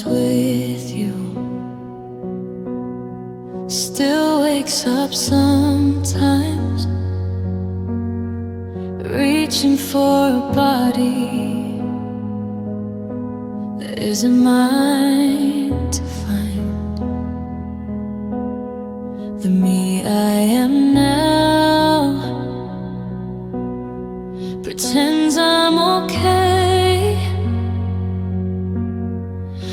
was with you. Still wakes up sometimes, reaching for a body that isn't mine to find. The me I am now pretends I'm okay,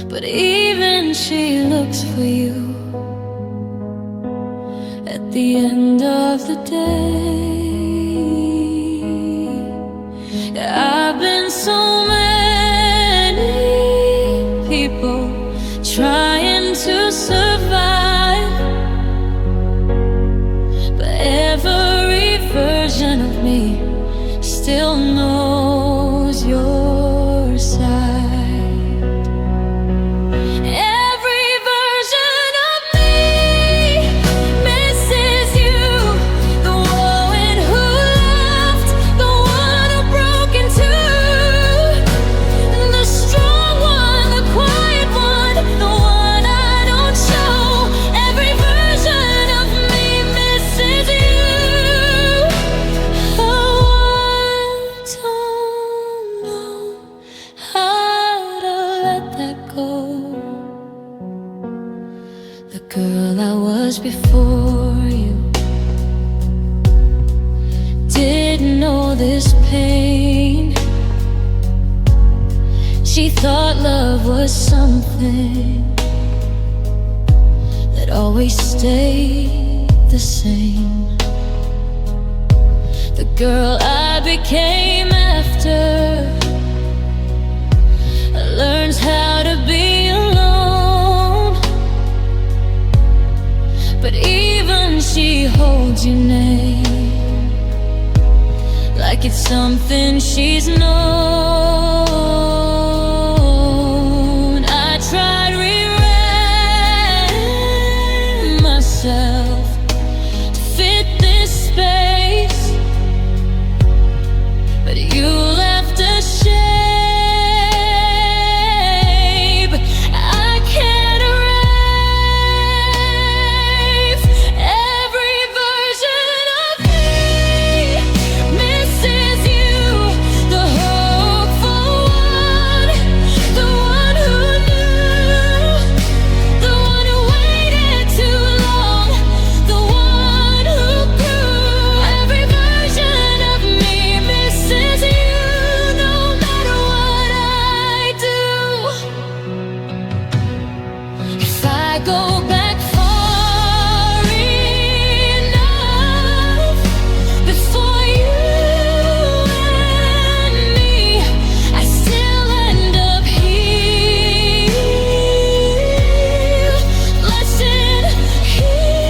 but even she looks for you at the end of the day. I've been so many people trying to survive, but every version of me still knows your side. Every version of me misses you, the one who left, the one who broke in two, the strong one, the quiet one, the one I don't show. Every version of me misses you. Oh, I don't know how to let that go. The girl I was before you didn't know this pain. She thought love was something that always stayed the same. The girl I became after learns how to be alone, but even she holds your name like it's something she's known. I tried rewriting myself to fit this space, but you left a shape I can't erase. Every version of me misses you, the hopeful one, the one who knew, the one who waited too long, the one who grew. Every version of me misses you, no matter what I do. If I go back far enough before you and me, I still end up here. Listen, hear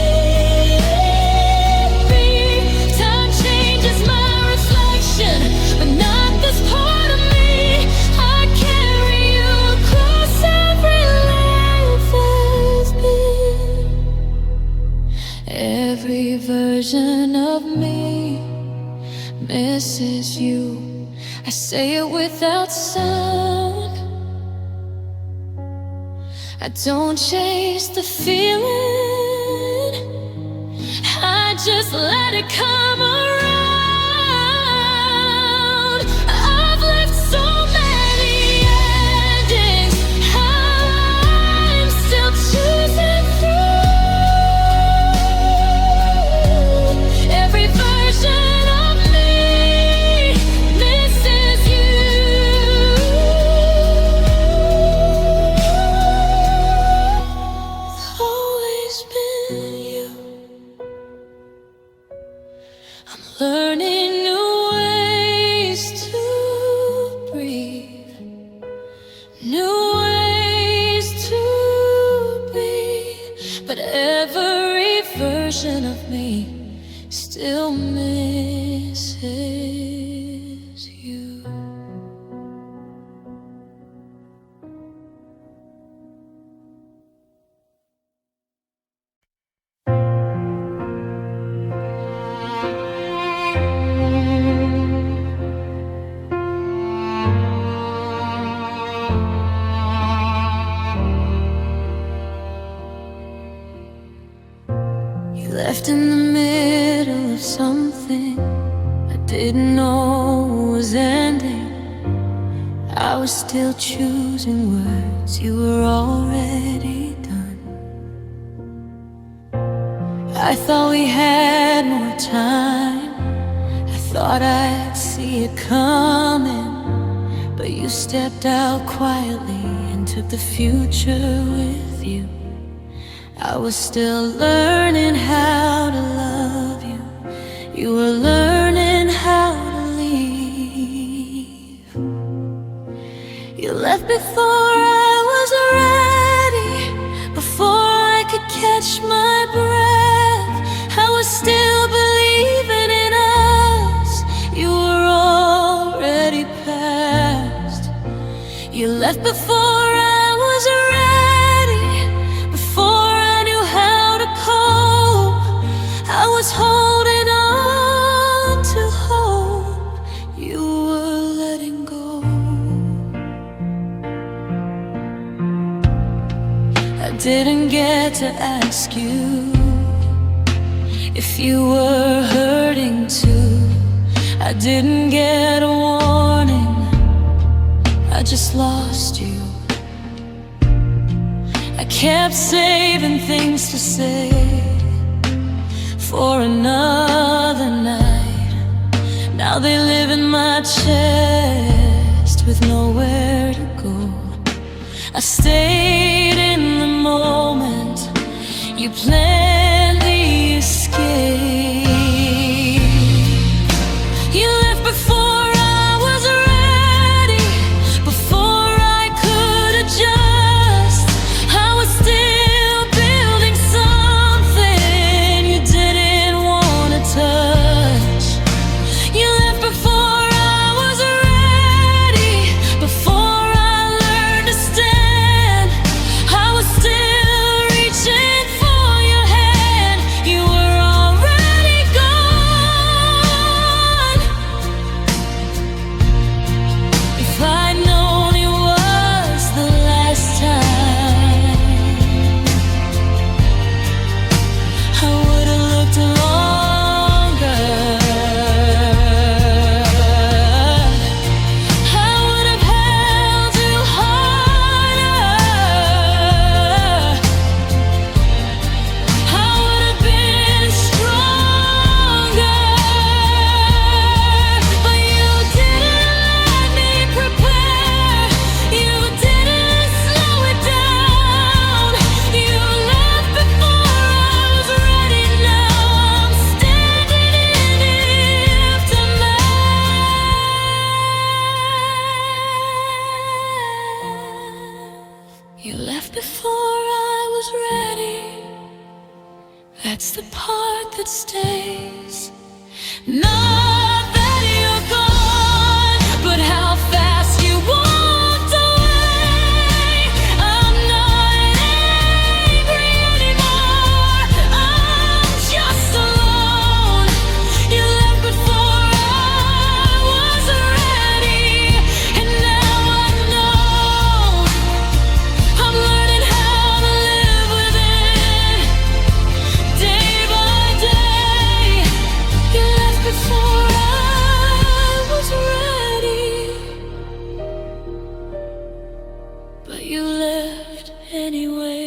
me. Time changes my reflection, but not this part of me. I carry you across every life has been. Every version of me misses you. I say it without sound. I don't chase the feeling, I just let it come around. I've lived so many endings, I'm still choosing through. Every version of me misses you. It's always been you. I'm learning new ways to breathe, new ways to be, but every version of me still misses you. You left in the middle of something I didn't know was ending. I was still choosing words, you were already done. I thought we had more time, I thought I'd see it coming, but you stepped out quietly and took the future with you. I was still learning how to love you, you were learning how to leave. You left before I was ready, before I could catch my breath. I was still believing in us, you were already past. You left before I was ready, before I knew how to cope. I was holding on to hope, you were letting go. I didn't get to ask you if you were hurting too. I didn't get a warning, I just lost you. I kept saving things to say for another night. Now they live in my chest with nowhere to go. I stayed in the moment, you planned the escape. You left before I was ready, before I could adjust. I was still building something you didn't want to touch. You left before I was ready, before I learned to stand. I was still reaching for your hand, you were already gone. If I'd known it was the last time, I would've looked longer. I would've held you harder. I would've been stronger. But you didn't let me prepare, you didn't slow it down. You left before I was ready, now I'm standing in the aftermath. You left before I was ready, that's the part that stays. Not that you're gone, but how fast you walked away. I'm not angry anymore, I'm just alone. You left before I was ready, and now I know I'm learning how to live with it, day by day. You left before I was ready, but you left anyway.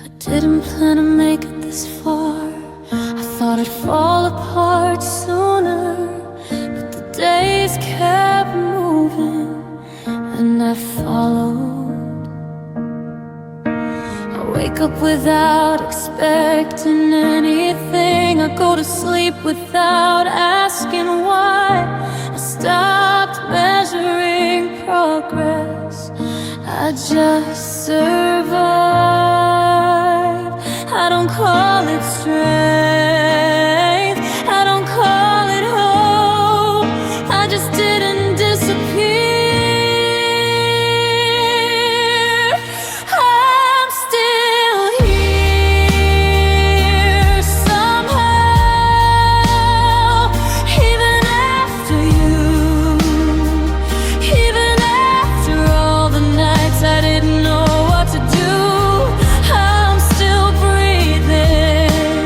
I didn't plan to make it this far, I thought I'd fall apart sooner, but the days kept moving and I followed. I wake up without expecting anything, I go to sleep without asking why. I stopped measuring progress, I just survived. call it strength, I don't call it hope. I just didn't disappear. I'm still here somehow, even after you, even after all the nights I didn't know what to do. I'm still breathing,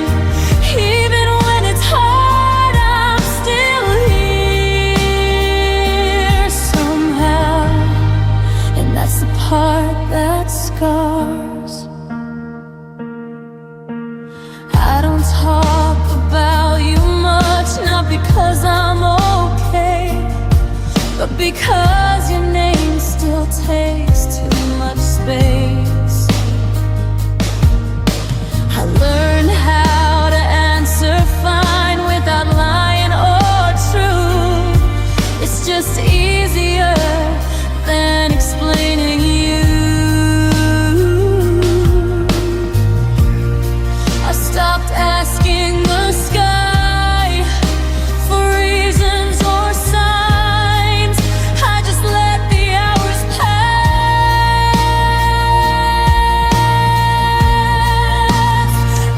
even when it's hard. I'm still here somehow, and that's the part that scars. I don't talk about you much, not because I'm okay, but because your name still takes too much space. I learned how to answer fine without lying or truth. It's just easier than explaining you. I stopped asking the sky for reasons or signs. I just let the hours pass.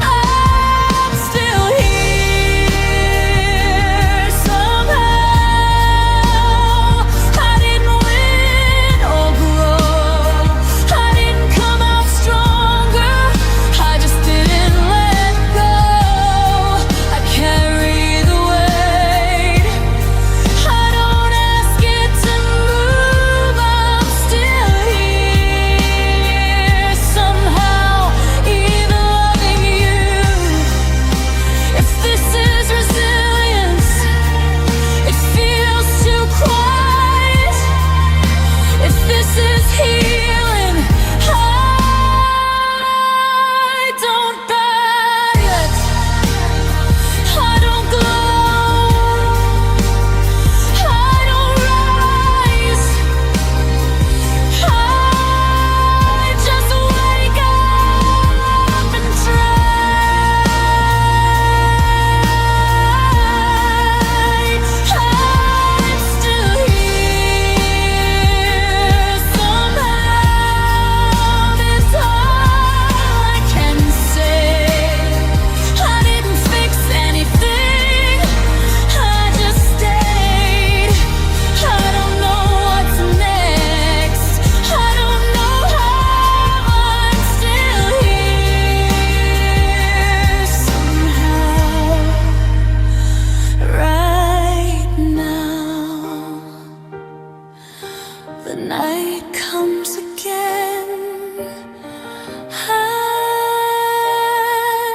I'm still here somehow. I didn't win or grow, I didn't come out stronger, I just didn't let go. I carry the weight, I don't ask it to move. I'm still here somehow, even loving you. If this is resilience, it feels too quiet. If this is healing, I don't buy it. I don't glow, I don't rise, I just wake up and try. I'm still here somehow. That's all I can say. I didn't fix anything, I just stayed. I don't know what's next, I don't know how. I'm still here somehow, right now. The night comes again,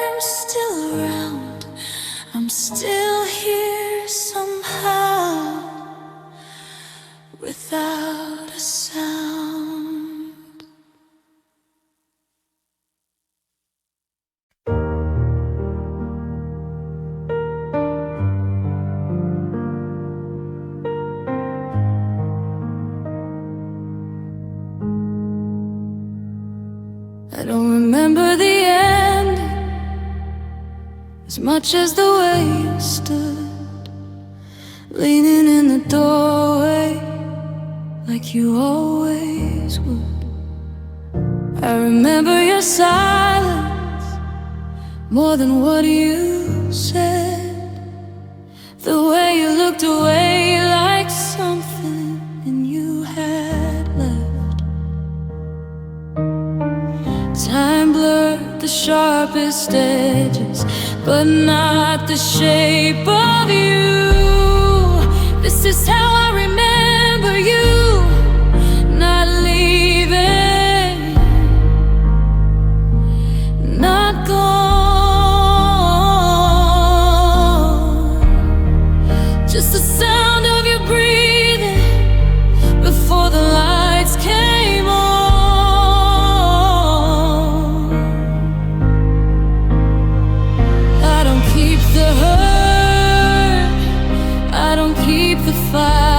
I'm still around, I'm still here somehow, without a sound. I don't remember the end as much as the way you stood, leaning in the doorway like you always would. I remember your silence more than what you said, the way you looked away like something in you had left. Time blurred the sharpest edges, but not the shape of you. This is how I remember you, not leaving, not gone. Just the sound of your breathing before the lights came on. I don't keep the hurt, I don't keep the fire.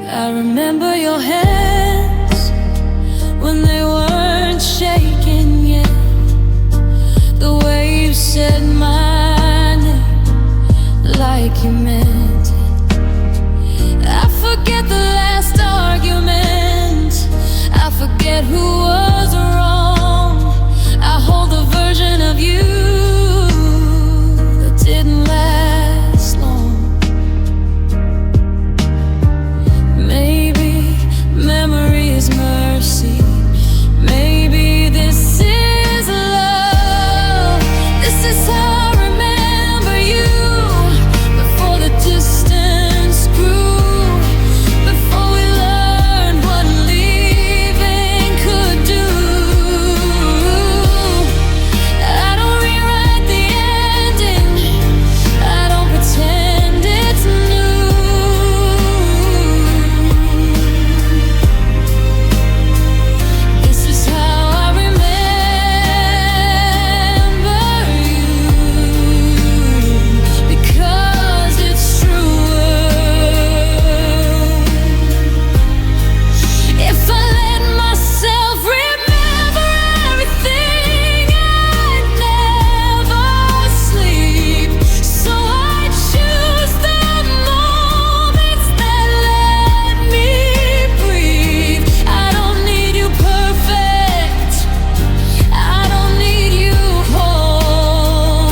I remember your hands when they weren't shaking yet, the way you said my name like you meant it. I forget the last argument, I forget who was wrong. I hold the version of you that didn't last long. Maybe memory is mercy, maybe this is love. This is how I remember you, before the distance grew, before we learned what leaving could do. I don't rewrite the ending, I don't pretend it's new. This is how I remember you, because it's true. If I let myself remember everything, I'd never sleep. So I choose the moments that let me breathe. I don't need you perfect, I don't need you whole,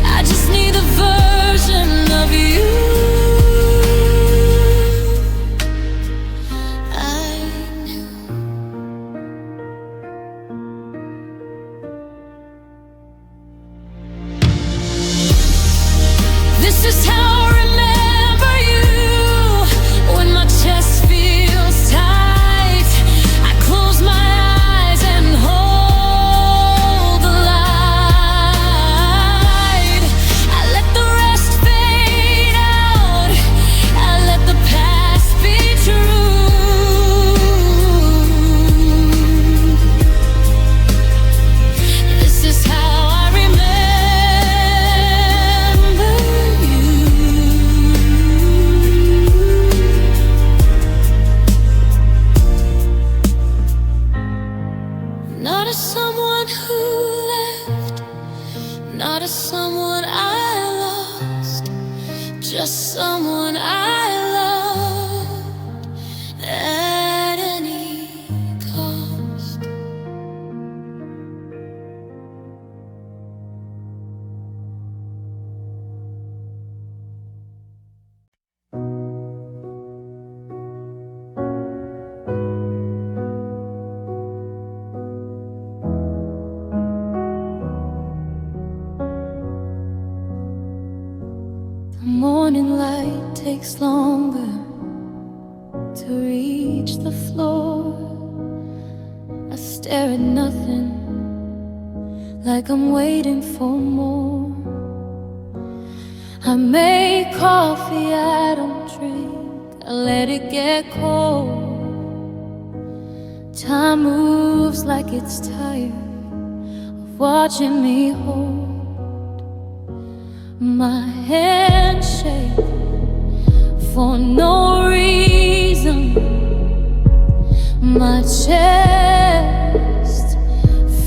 I just need a version of you I knew. This is how I remember you, when my chest feels tight, I close my eyes and hold the light. I let the rest fade out, I let the past be true. This is how I remember you. Not as someone who left, not as someone I lost, just someone I loved at any cost. The morning light takes longer to reach the floor. I stare at nothing, like I'm waiting for more. I make coffee, I don't drink, I let it get cold. Time moves like it's tired of watching me hold. My hands shake for no reason, my chest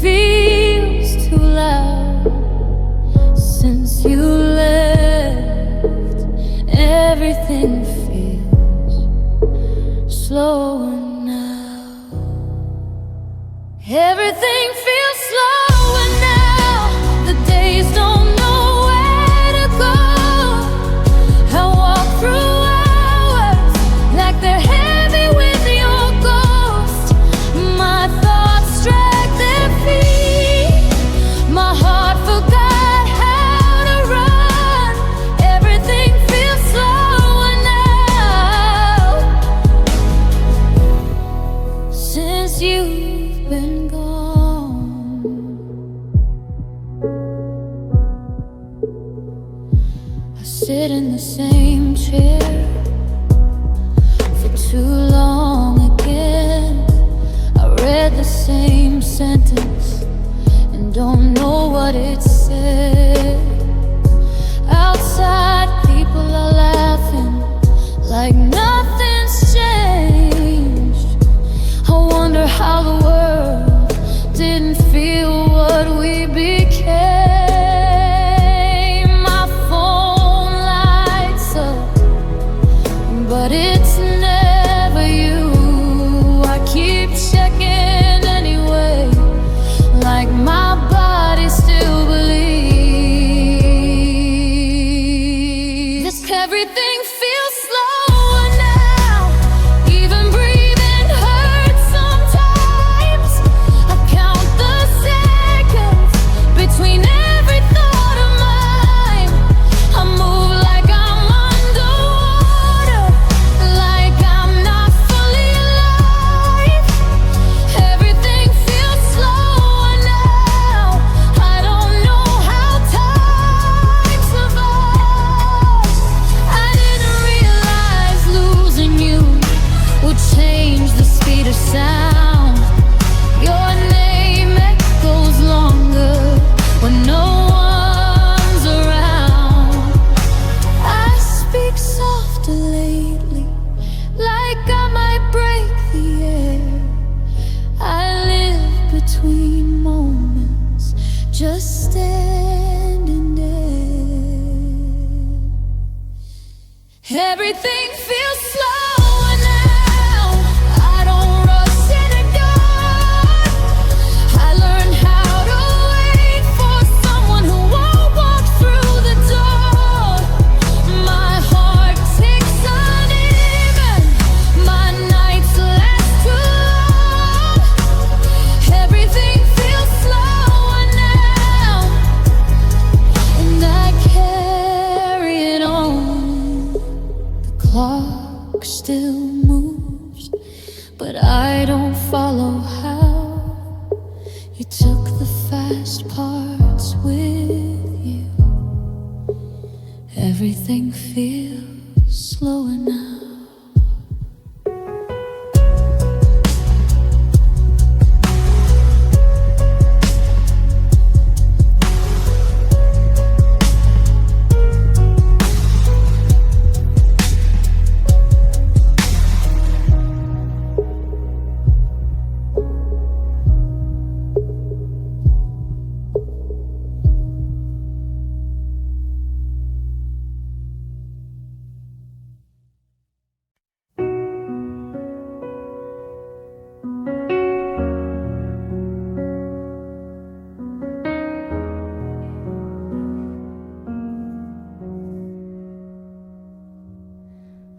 feels too loud. Since you left, everything feels slower now. Everything feels slower now, the days don't know where to go. I walk through hours like they're heavy with your ghost. My thoughts drag their feet, my heart forgot how to run. Everything feels slower now, since you've been gone. I sit in the same chair for too long again. I read the same sentence and don't know what it said. Outside, people are laughing like nothing's changed. but it's never you. I keep checking anyway, like my body still believes. Everything feels slower now. Even breathing hurts sometimes. I count the seconds between every thought of mine. I move like I'm underwater, like I'm not fully alive. Everything feels slower now. I don't know how time survives. I didn't realize losing you would change the speed of sound. Your name echoes longer when no one's around. I speak softer lately, like I might break the air. I live between moments, just standing there. Everything feels slower now. I don't rush in a gun. I learned how to wait for someone who won't walk through the door. My heart ticks uneven, my nights last too long. Everything feels slower now, and I carry it on. The clock still moves, but I don't follow how. You took the fast parts with you. Everything feels slower now.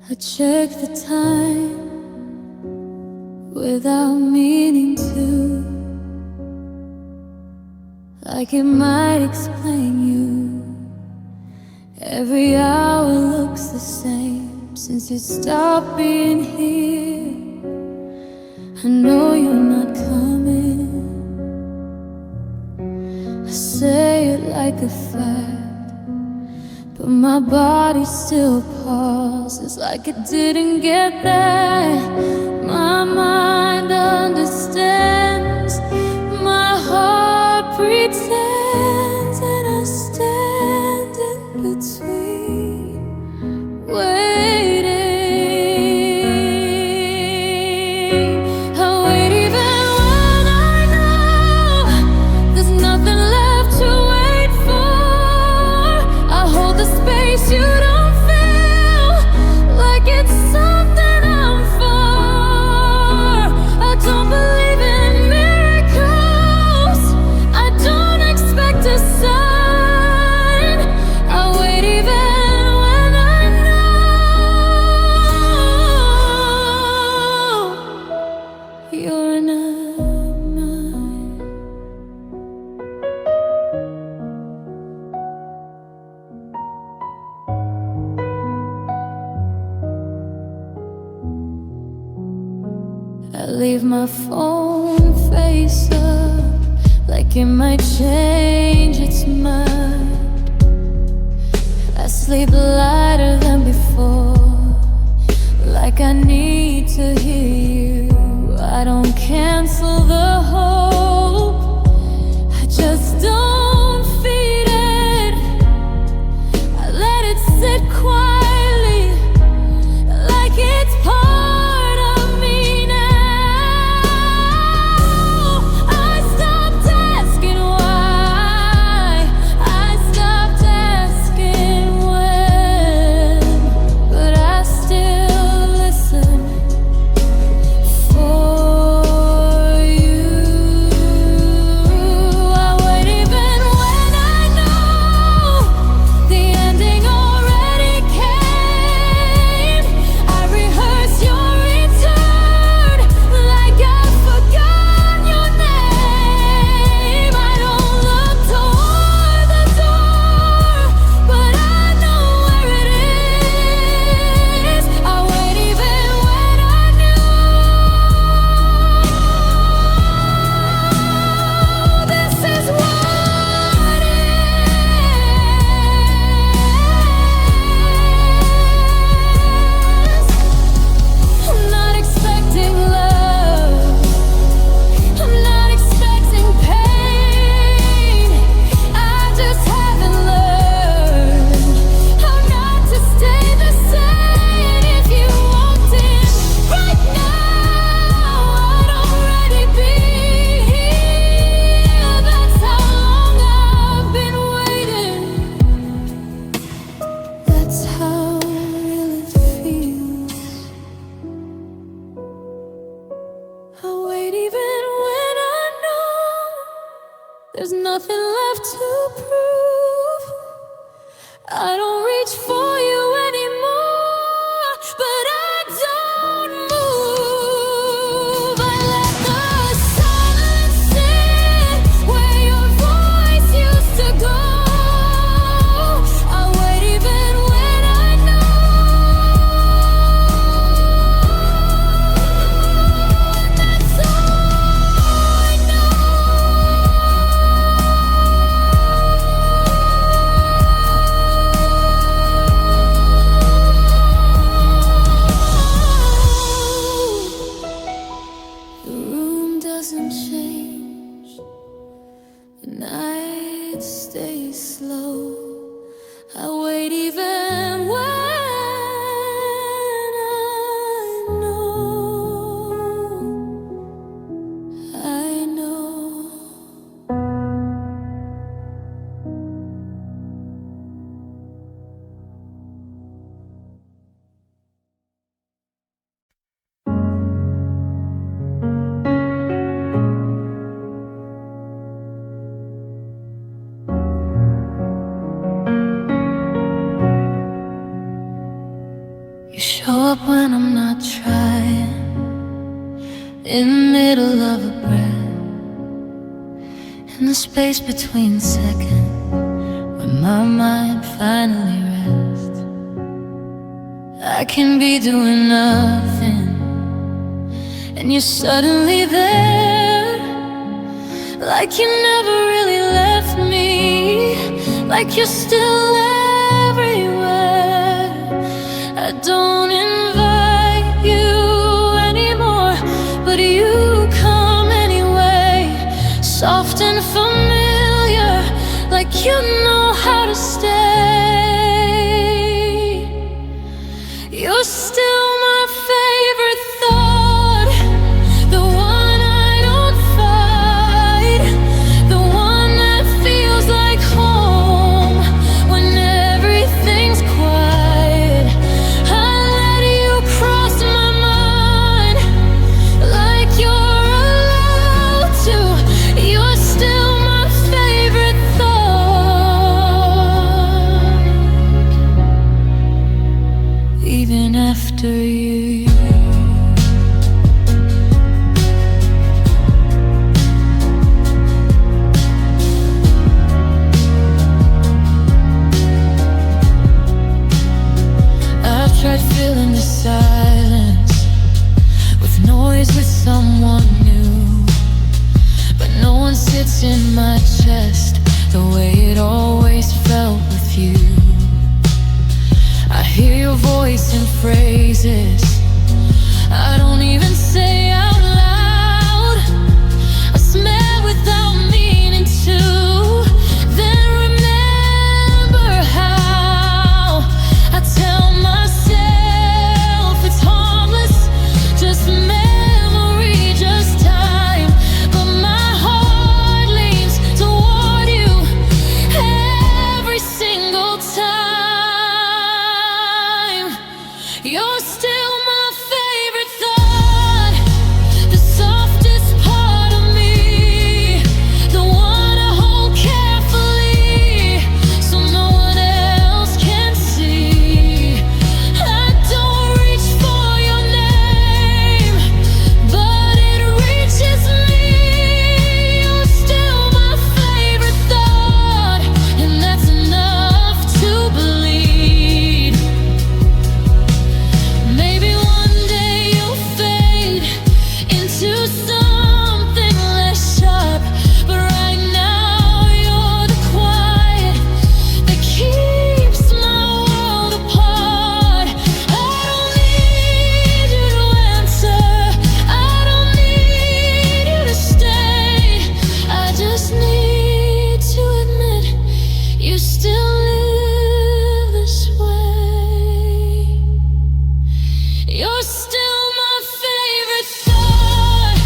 I check the time without meaning to, like it might explain you. Every hour looks the same since you stopped being here. I know you're not coming. I say it like a fact, but my body still pauses like it didn't get that. My mind understands, my heart pretends, and I stand in between, waiting. I wait even when I know there's nothing left to wait for. I hold the space you don't feel, like it's something I'm for. I don't believe in miracles, I don't expect a sign. I wait even when I know you're not mine. I leave my phone face up, like it might change its mind. I sleep lighter than before, like I need to hear you. I don't cancel the hope, I just don't feed it. I let it sit quietly, like it's part of me now. I stopped asking why, I stopped asking when. There's nothing left to prove. I don't reach for you anymore, but I don't move. I let the silence sit where your voice used to go. I wait even when I know, and that's all I know. The room doesn't change, the night stays slow. I wait even when I know. You show up when I'm not trying, in the middle of a breath, in the space between seconds, when my mind finally rests. I can be doing nothing, and you're suddenly there, like you never really left me, like you're still everywhere. I don't invite you anymore, but you come anyway, soft and familiar, like you know how to stay. You're still my favorite thought, the one I don't fight, the one that feels like home when everything's quiet. I let you cross my mind like you're allowed to. You're still my favorite thought, even after you. I've tried filling the silence with noise, with someone new, but no one sits in my chest the way it always felt with you. I hear your voice in phrases I don't even say out loud. I smell without meaning to, then remember how I tell myself it's harmless, just memory, just time. But my heart leans toward you every single time. You're still my favorite thought, the softest part of me, the one I hold carefully so no one else can see. I don't reach for your name, but it reaches me. You're still my favorite thought, and that's enough to bleed. Maybe one day you'll fade into something less sharp, but right now you're the quiet that keeps my world apart. I don't need you to answer, I don't need you to stay. I just need to admit you still live this way. You're still my favorite thought.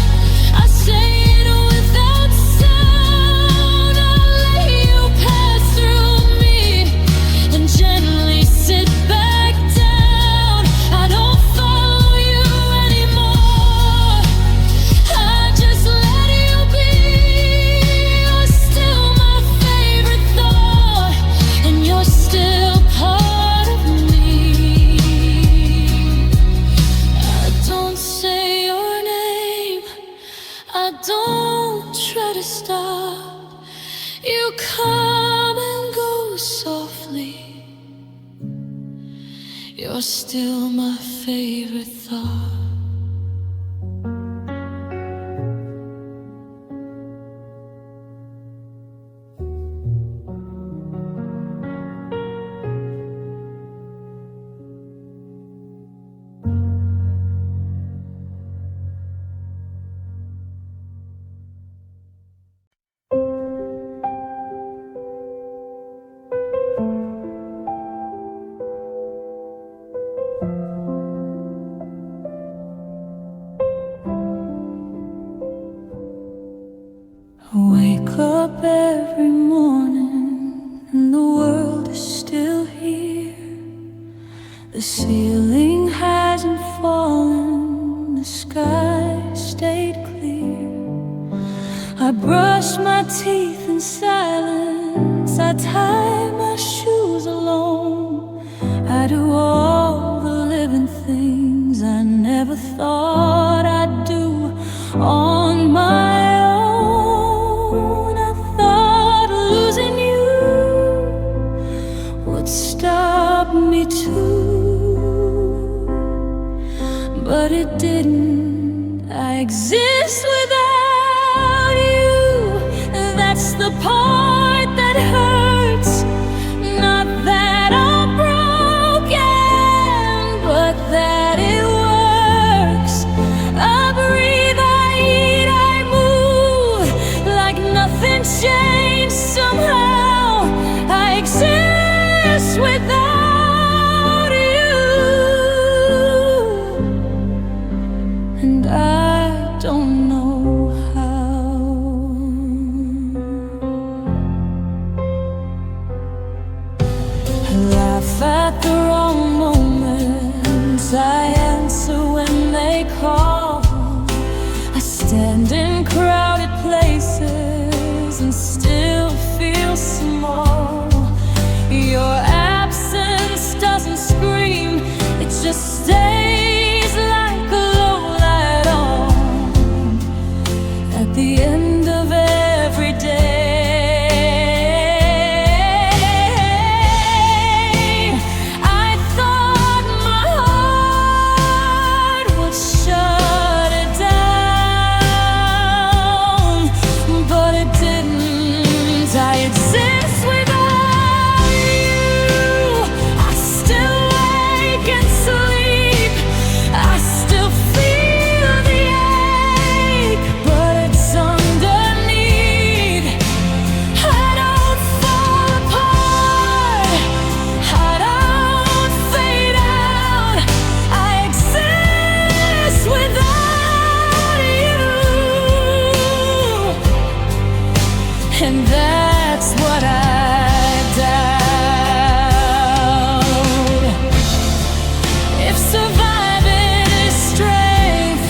I say it without sound. I let you pass through me and gently sit back down. I don't follow you anymore, I just let you be. You're still You're still my favorite thought. Wake up every morning and the world is still here. The ceiling hasn't fallen, the sky stayed clear. I brush my teeth in silence, I tie my shoes alone. I do all the living things I never thought I'd do on my own. I thought losing you would stop me too, but it didn't. I exist without you. That's the part that hurts. Not that I'm broken, but that it works. I breathe, I eat, I move, like nothing changed somehow. I exist without you, and I don't know how. I laugh at the wrong moments, I answer when they call. I stand in crowded places and still feel small. Your absence doesn't scream, it just stays like a low light on at the end of every day. I thought my heart would shut it down, but it didn't. I exist without you. I still wake and sleep, I still feel the ache, but it's underneath. I don't fall apart, I don't fade out. I exist without you, and that's what I doubt. If surviving is strength,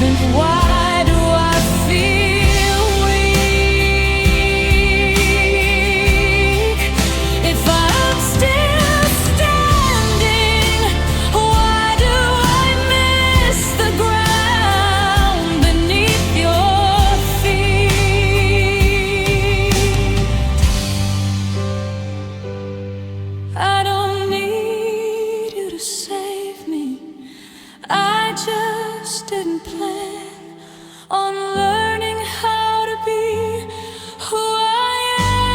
then why do I feel weak? If I'm still standing, why do I miss the ground beneath your feet? I don't need you to save me, I just didn't plan on learning how to be who I am.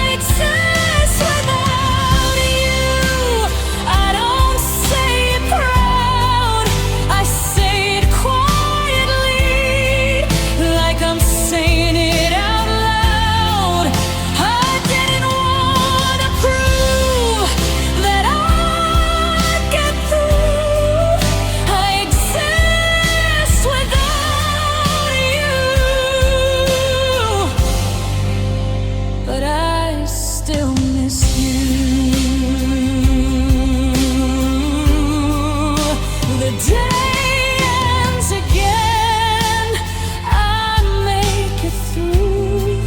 I exist without you. I don't say it proud, I say it quietly, like I'm saying it out loud. I didn't want to prove that I'd get through. I exist without you, but I still miss you. The day ends again, I make it through.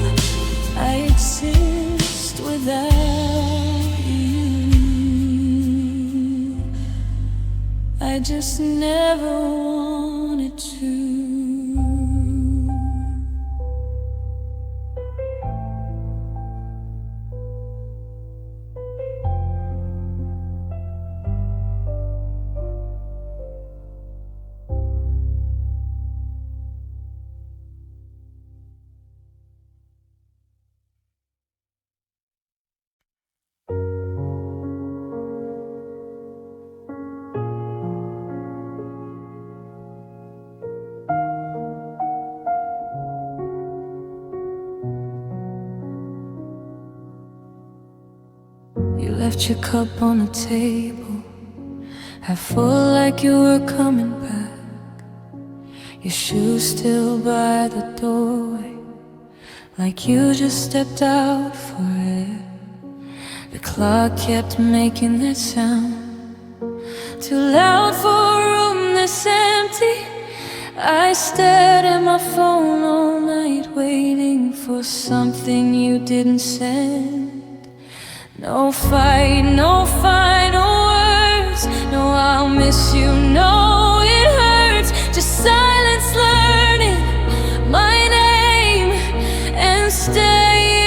I exist without you. I just never wanted to. You left your cup on the table, half full like you were coming back. Your shoes still by the doorway, like you just stepped out for air. The clock kept making that sound, too loud for a room that's empty. I stared at my phone all night, waiting for something you didn't send. No fight, no final words. No, I'll miss you, no, it hurts. Just silence learning my name and staying.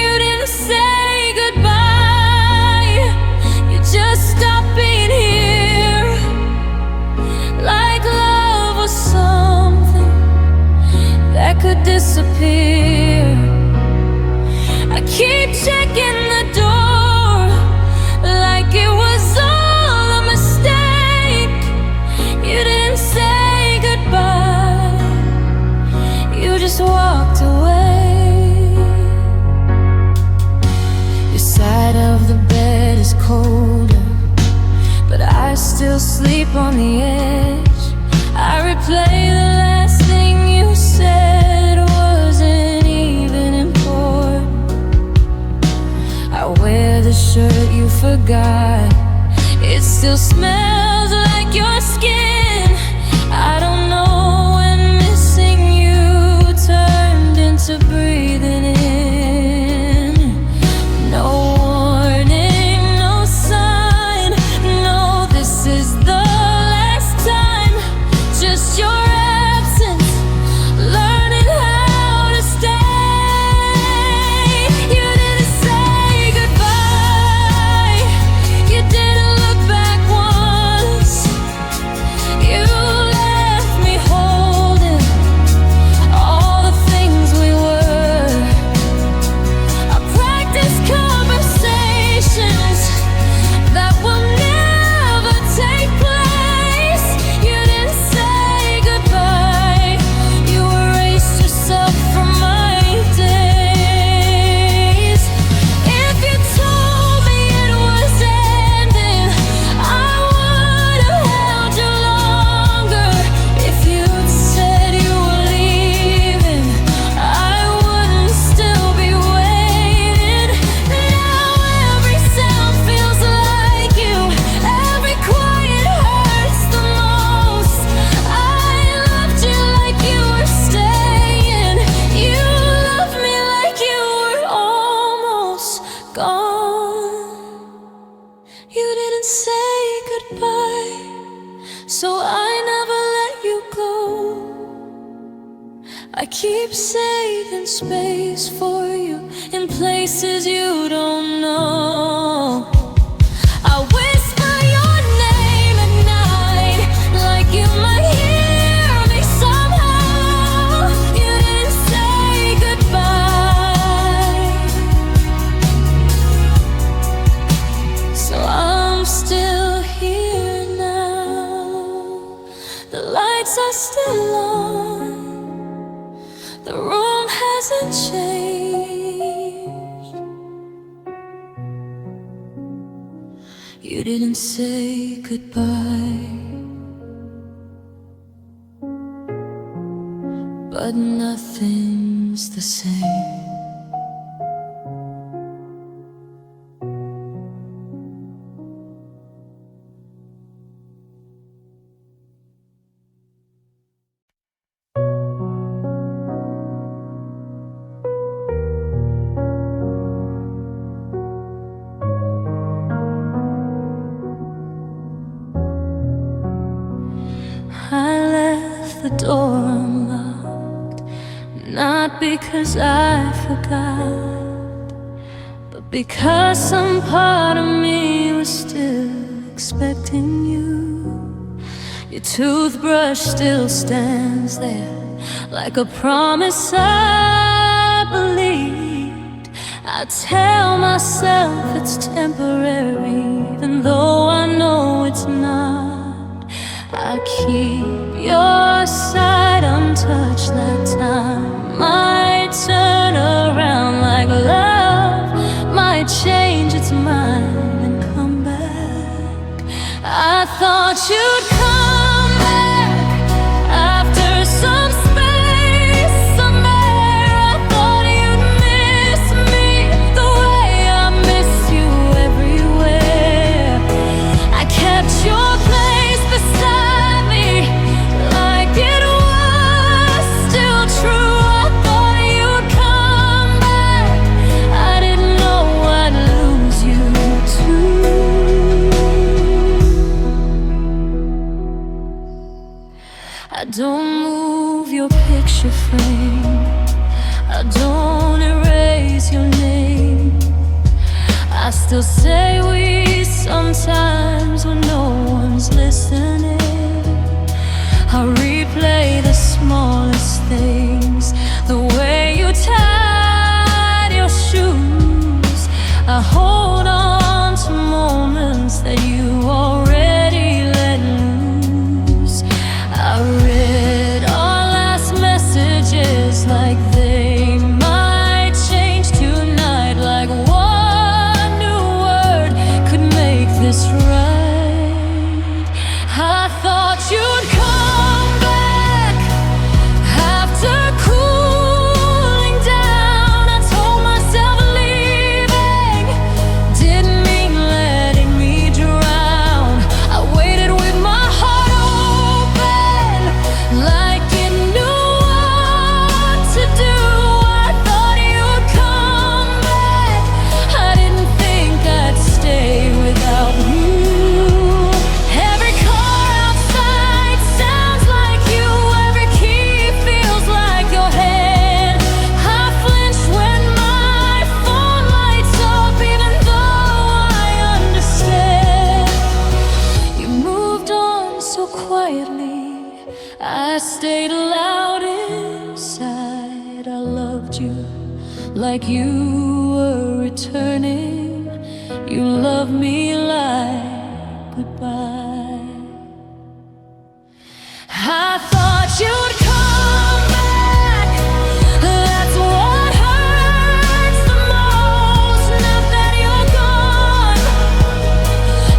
You didn't say goodbye, you just stopped being here. Like love was something that could disappear. I keep checking the door like it was all a mistake. You didn't say goodbye, you just walked away. Your side of the bed is colder, but I still sleep on the edge. I replay the last thing you said wasn't even important. I wear the shirt you forgot, it still smells like your skin. I don't know when missing you turned into breathing in. No warning, no sign, no, this is the last time. Just your absence, learning how to stay. You didn't say goodbye, you didn't look back once. You left me holding all the things we were. I practiced conversations that will never take place. You didn't say goodbye, you erased yourself from my days. If you told me it was ending, I would have held you longer. If you'd said you were leaving, I wouldn't still be waiting. Now every sound feels like you, every quiet hurts the most. I loved you like you were staying, you loved me like you were almost gone. You didn't say goodbye, so I never let you go. I keep saving space for you in places you don't know. I whisper your name at night, like you might hear me somehow. You didn't say goodbye, so I'm still here now. The lights are still on, the room hasn't changed. You didn't say goodbye, but nothing's the same. I left the door unlocked, not because I forgot, but because some part of me was still expecting you. Your toothbrush still stands there like a promise I believed. I tell myself it's temporary, even though I know it's not. I keep your side untouched. That time might turn around, like love might change change its mind and come back. I thought you'd come back after some space somewhere. I thought you'd miss me the way I miss you everywhere. I kept your place beside me like it was still true. I thought you'd come back. I didn't know I'd lose you too. I don't move your picture frame, I don't erase your name. I still say we sometimes when no one's listening. I replay the smallest things, the way you tied your shoes. I hold on to moments that you already let loose. I read our last messages like they might change tonight, like one new word could make this right. I thought you'd come back after cooling down. I told myself leaving didn't mean letting me drown. I waited with my heart open like it knew what to do. I thought you'd come back. I didn't think I'd stay without you. Every car outside sounds like you. Every key feels like your hand. I flinch when my phone lights up, even though I understand. You moved on so quietly, I stayed loud inside. I loved you like you were returning. You loved me like goodbye. I thought you'd come back. That's what hurts the most. Not that you're gone,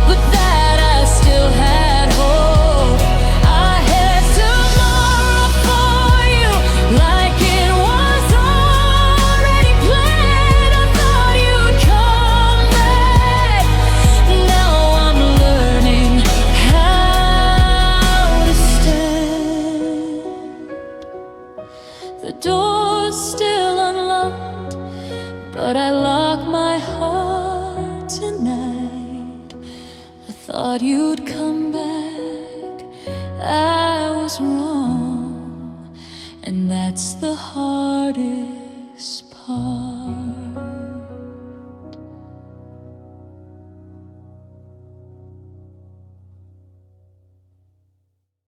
but that I still had hope. I had tomorrow for you like it was already planned. I thought you'd come back. Now I'm learning how to stand. The door's still unlocked, but I lock my heart tonight. I thought you'd come back. I was wrong, and that's the hardest